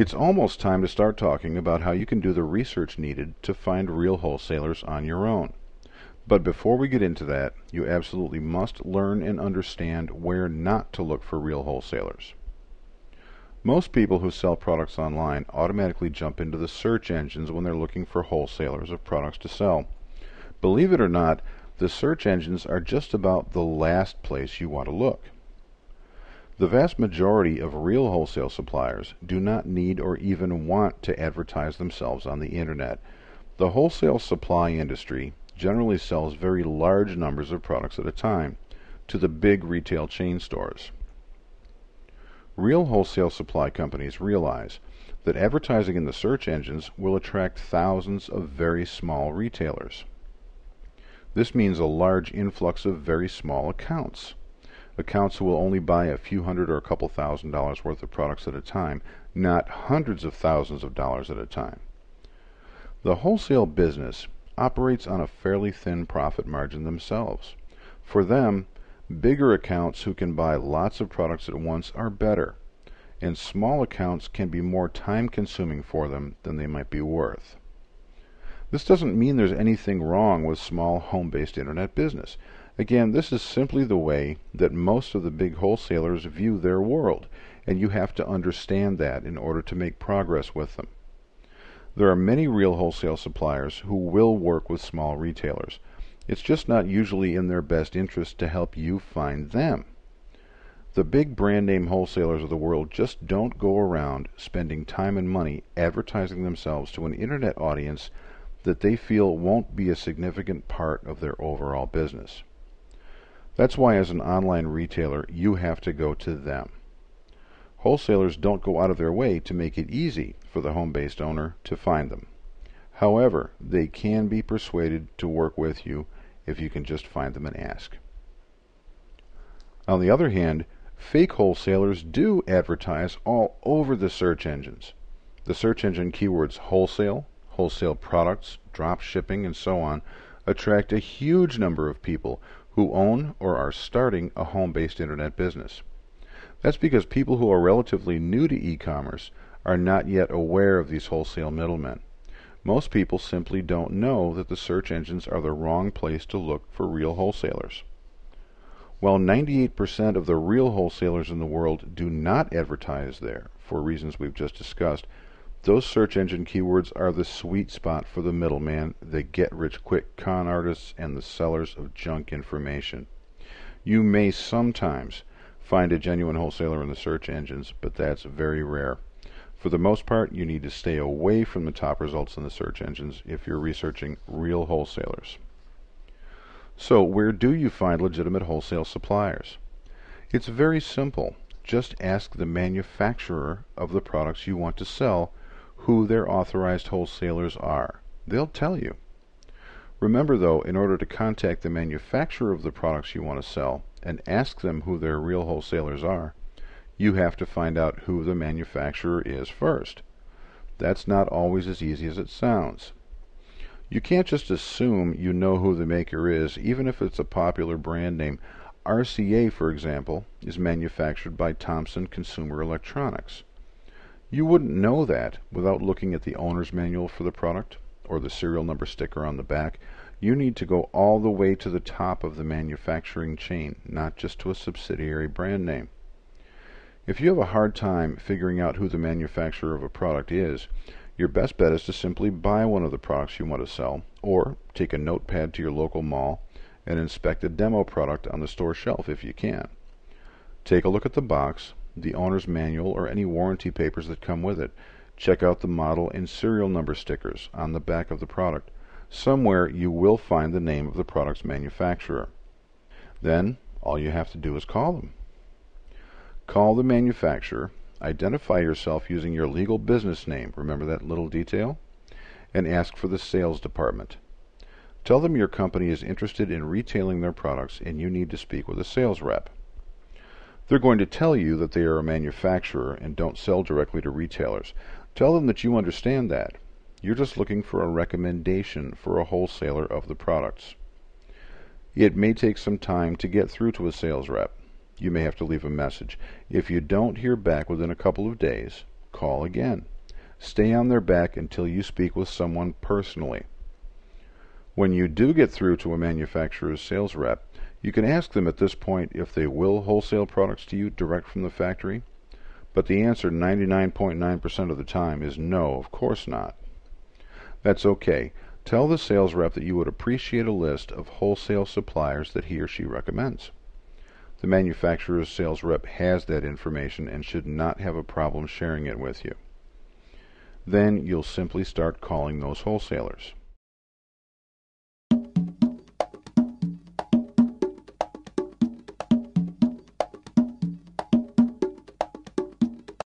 It's almost time to start talking about how you can do the research needed to find real wholesalers on your own. But before we get into that, you absolutely must learn and understand where not to look for real wholesalers. Most people who sell products online automatically jump into the search engines when they're looking for wholesalers of products to sell. Believe it or not, the search engines are just about the last place you want to look. The vast majority of real wholesale suppliers do not need or even want to advertise themselves on the internet. The wholesale supply industry generally sells very large numbers of products at a time to the big retail chain stores. Real wholesale supply companies realize that advertising in the search engines will attract thousands of very small retailers. This means a large influx of very small accounts who will only buy a few hundred or a couple $1,000s worth of products at a time, not hundreds of thousands of dollars at a time. The wholesale business operates on a fairly thin profit margin themselves. For them, bigger accounts who can buy lots of products at once are better, and small accounts can be more time-consuming for them than they might be worth. This doesn't mean there's anything wrong with small home-based internet business. Again, this is simply the way that most of the big wholesalers view their world, and you have to understand that in order to make progress with them. There are many real wholesale suppliers who will work with small retailers. It's just not usually in their best interest to help you find them. The big brand name wholesalers of the world just don't go around spending time and money advertising themselves to an internet audience that they feel won't be a significant part of their overall business. That's why as an online retailer, you have to go to them. Wholesalers don't go out of their way to make it easy for the home-based owner to find them. However, they can be persuaded to work with you if you can just find them and ask. On the other hand, fake wholesalers do advertise all over the search engines. The search engine keywords wholesale, wholesale products, drop shipping, and so on attract a huge number of people who own or are starting a home-based internet business. That's because people who are relatively new to e-commerce are not yet aware of these wholesale middlemen. Most people simply don't know that the search engines are the wrong place to look for real wholesalers. While 98% of the real wholesalers in the world do not advertise there, for reasons we've just discussed, those search engine keywords are the sweet spot for the middleman, the get-rich-quick con artists, and the sellers of junk information. You may sometimes find a genuine wholesaler in the search engines, but that's very rare. For the most part, you need to stay away from the top results in the search engines if you're researching real wholesalers. So, where do you find legitimate wholesale suppliers? It's very simple. Just ask the manufacturer of the products you want to sell who their authorized wholesalers are. They'll tell you. Remember though, in order to contact the manufacturer of the products you want to sell and ask them who their real wholesalers are, you have to find out who the manufacturer is first. That's not always as easy as it sounds. You can't just assume you know who the maker is, even if it's a popular brand name. RCA, for example, is manufactured by Thomson Consumer Electronics. You wouldn't know that without looking at the owner's manual for the product or the serial number sticker on the back. You need to go all the way to the top of the manufacturing chain, not just to a subsidiary brand name. If you have a hard time figuring out who the manufacturer of a product is, your best bet is to simply buy one of the products you want to sell, or take a notepad to your local mall and inspect a demo product on the store shelf if you can. Take a look at the box, the owner's manual, or any warranty papers that come with it. Check out the model and serial number stickers on the back of the product. Somewhere you will find the name of the product's manufacturer. Then all you have to do is call them. Call the manufacturer, identify yourself using your legal business name, remember that little detail, and ask for the sales department. Tell them your company is interested in retailing their products and you need to speak with a sales rep. They're going to tell you that they are a manufacturer and don't sell directly to retailers. Tell them that you understand that. You're just looking for a recommendation for a wholesaler of the products. It may take some time to get through to a sales rep. You may have to leave a message. If you don't hear back within a couple of days, call again. Stay on their back until you speak with someone personally. When you do get through to a manufacturer's sales rep, you can ask them at this point if they will wholesale products to you direct from the factory, but the answer 99.9% of the time is no, of course not. That's okay. Tell the sales rep that you would appreciate a list of wholesale suppliers that he or she recommends. The manufacturer's sales rep has that information and should not have a problem sharing it with you. Then you'll simply start calling those wholesalers.